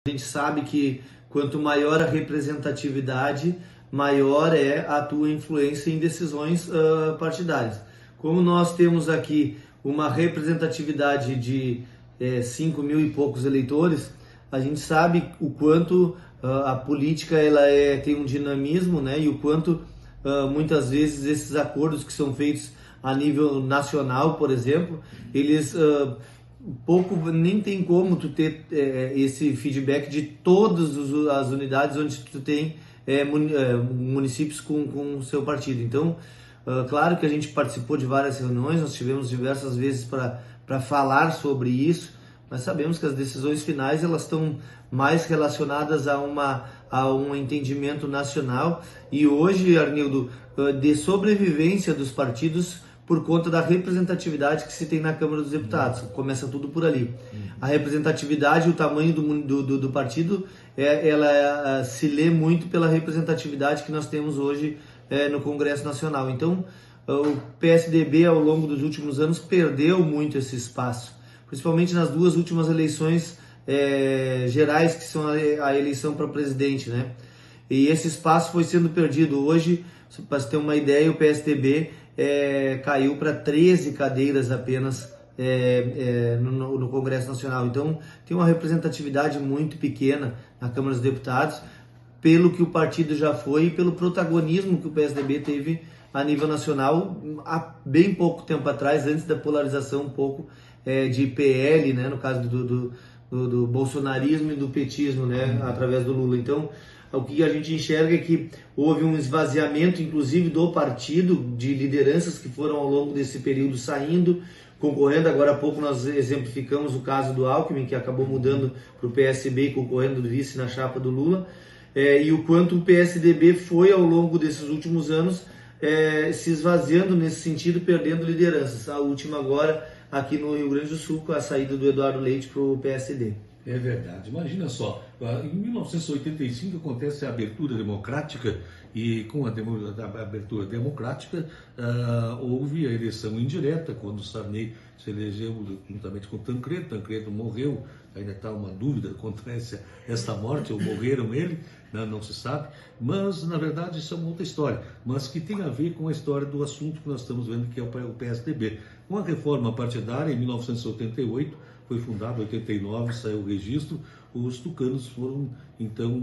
A gente sabe que quanto maior a representatividade, maior é a tua influência em decisões partidárias. Como nós temos aqui uma representatividade de 5 mil e poucos eleitores, a gente sabe o quanto a política tem um dinamismo, né? E o quanto muitas vezes esses acordos que são feitos a nível nacional, por exemplo, eles nem tem como tu ter esse feedback de todas as unidades onde tu tem municípios com o seu partido. Então, claro que a gente participou de várias reuniões, nós tivemos diversas vezes para falar sobre isso, mas sabemos que as decisões finais elas estão mais relacionadas a um entendimento nacional e hoje, Arnildo, de sobrevivência dos partidos por conta da representatividade que se tem na Câmara dos Deputados. Começa tudo por ali. A representatividade, o tamanho do partido, ela se lê muito pela representatividade que nós temos hoje no Congresso Nacional. Então, o PSDB, ao longo dos últimos anos, perdeu muito esse espaço, principalmente nas duas últimas eleições gerais, que são a eleição para presidente, né? E esse espaço foi sendo perdido. Hoje, para você ter uma ideia, o PSDB caiu para 13 cadeiras apenas no Congresso Nacional. Então, tem uma representatividade muito pequena na Câmara dos Deputados, pelo que o partido já foi e pelo protagonismo que o PSDB teve a nível nacional há bem pouco tempo atrás, antes da polarização um pouco de PL, né, no caso do bolsonarismo e do petismo, né, através do Lula. Então, o que a gente enxerga é que houve um esvaziamento, inclusive, do partido, de lideranças que foram ao longo desse período saindo, concorrendo. Agora há pouco nós exemplificamos o caso do Alckmin, que acabou mudando para o PSB e concorrendo do vice na chapa do Lula, e o quanto o PSDB foi ao longo desses últimos anos se esvaziando nesse sentido, perdendo lideranças. A última agora aqui no Rio Grande do Sul, com a saída do Eduardo Leite para o PSD. É verdade. Imagina só, em 1985 acontece a abertura democrática e com a abertura democrática houve a eleição indireta, quando Sarney se elegeu juntamente com Tancredo. Tancredo morreu, ainda está uma dúvida contra essa morte, ou morreram ele, não se sabe, mas na verdade isso é uma outra história, mas que tem a ver com a história do assunto que nós estamos vendo, que é o PSDB. Com a reforma partidária, em 1988, foi fundado em 89, saiu o registro, os tucanos foram, então,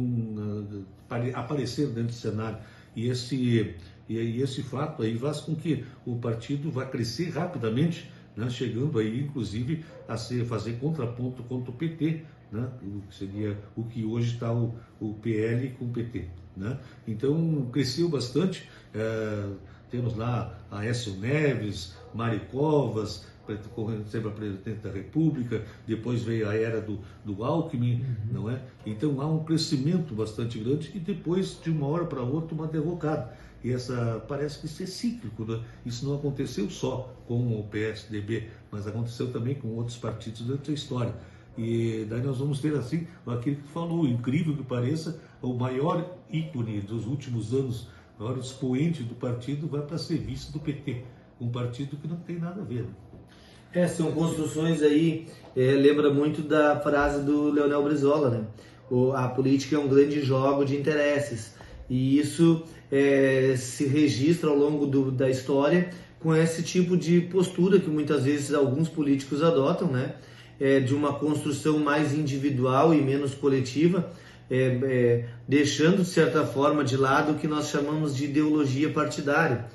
aparecer dentro do cenário. E esse fato aí faz com que o partido vá crescer rapidamente, né, chegando aí, inclusive, a fazer contraponto contra o PT, né, que seria o que hoje está o PL com o PT. Né? Então, cresceu bastante. Temos lá a Aécio Neves, Mari Covas, sempre a presidente da República, depois veio a era do Alckmin, não é? Então há um crescimento bastante grande e depois, de uma hora para outra, uma derrocada. E parece que isso é cíclico, né? Isso não aconteceu só com o PSDB, mas aconteceu também com outros partidos durante a história. E daí nós vamos ter, assim, aquilo que falou, incrível que pareça, o maior ícone dos últimos anos, o maior expoente do partido vai para ser vice do PT, um partido que não tem nada a ver. São construções aí, lembra muito da frase do Leonel Brizola, né? A política é um grande jogo de interesses, e isso se registra ao longo da história com esse tipo de postura que muitas vezes alguns políticos adotam, né? De uma construção mais individual e menos coletiva, deixando de certa forma de lado o que nós chamamos de ideologia partidária,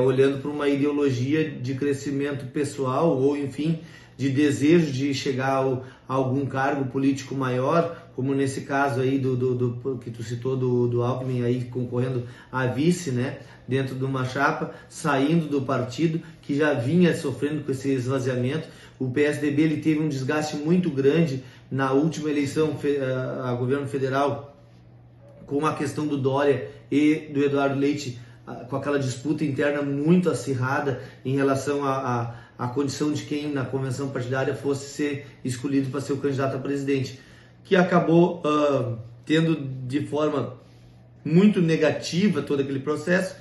olhando para uma ideologia de crescimento pessoal ou, enfim, de desejo de chegar a algum cargo político maior, como nesse caso aí do que tu citou do Alckmin aí concorrendo a vice, né, dentro de uma chapa, saindo do partido que já vinha sofrendo com esse esvaziamento. O PSDB ele teve um desgaste muito grande na última eleição a governo federal, com a questão do Dória e do Eduardo Leite, com aquela disputa interna muito acirrada em relação à condição de quem na convenção partidária fosse ser escolhido para ser o candidato a presidente, que acabou tendo de forma muito negativa todo aquele processo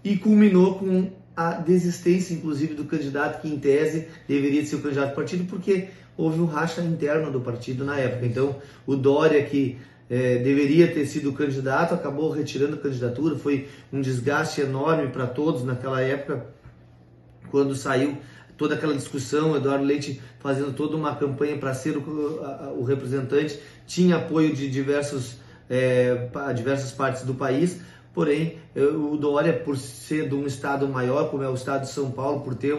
e culminou com a desistência, inclusive, do candidato que, em tese, deveria ser o candidato do partido, porque houve um racha interno do partido na época. Então, o Dória, que deveria ter sido o candidato, acabou retirando a candidatura. Foi um desgaste enorme para todos naquela época, quando saiu toda aquela discussão, Eduardo Leite fazendo toda uma campanha para ser o representante, tinha apoio de diversas partes do país. Porém, o Dória, por ser de um estado maior, como é o estado de São Paulo, por ter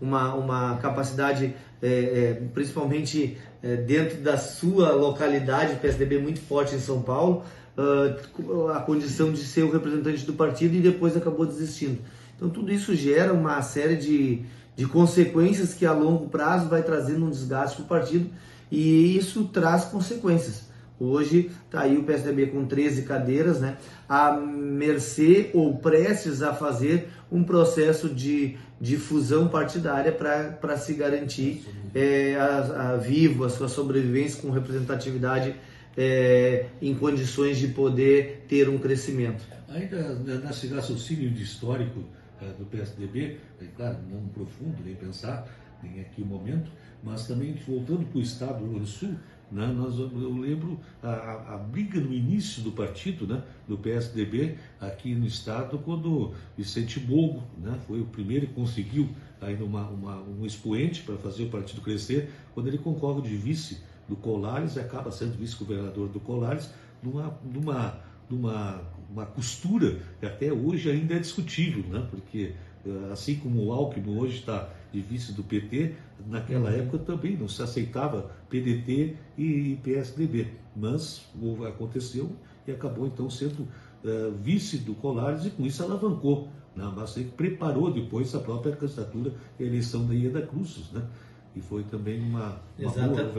uma capacidade, principalmente dentro da sua localidade, o PSDB muito forte em São Paulo, a condição de ser o representante do partido, e depois acabou desistindo. Então tudo isso gera uma série de consequências que a longo prazo vai trazendo um desgaste para o partido, e isso traz consequências. Hoje está aí o PSDB com 13 cadeiras, né, à mercê ou prestes a fazer um processo de fusão partidária para se garantir vivo a sua sobrevivência com representatividade em condições de poder ter um crescimento. Ainda nesse raciocínio de histórico do PSDB, claro, não profundo, nem pensar, nem aqui o momento, mas também voltando para o estado do Rio Grande do Sul, né, eu lembro a briga no início do partido, né, do PSDB aqui no estado, quando Vicente Bogo, né, foi o primeiro que conseguiu ainda um expoente para fazer o partido crescer, quando ele concorre de vice do Colares e acaba sendo vice-governador do Colares, numa costura que até hoje ainda é discutível, né, porque assim como o Alckmin hoje está de vice do PT, naquela época também não se aceitava PDT e PSDB, mas aconteceu e acabou então sendo vice do Colares, e com isso alavancou, né? Mas ele preparou depois a própria candidatura e a eleição da Ieda Cruzes, né? E foi também uma boa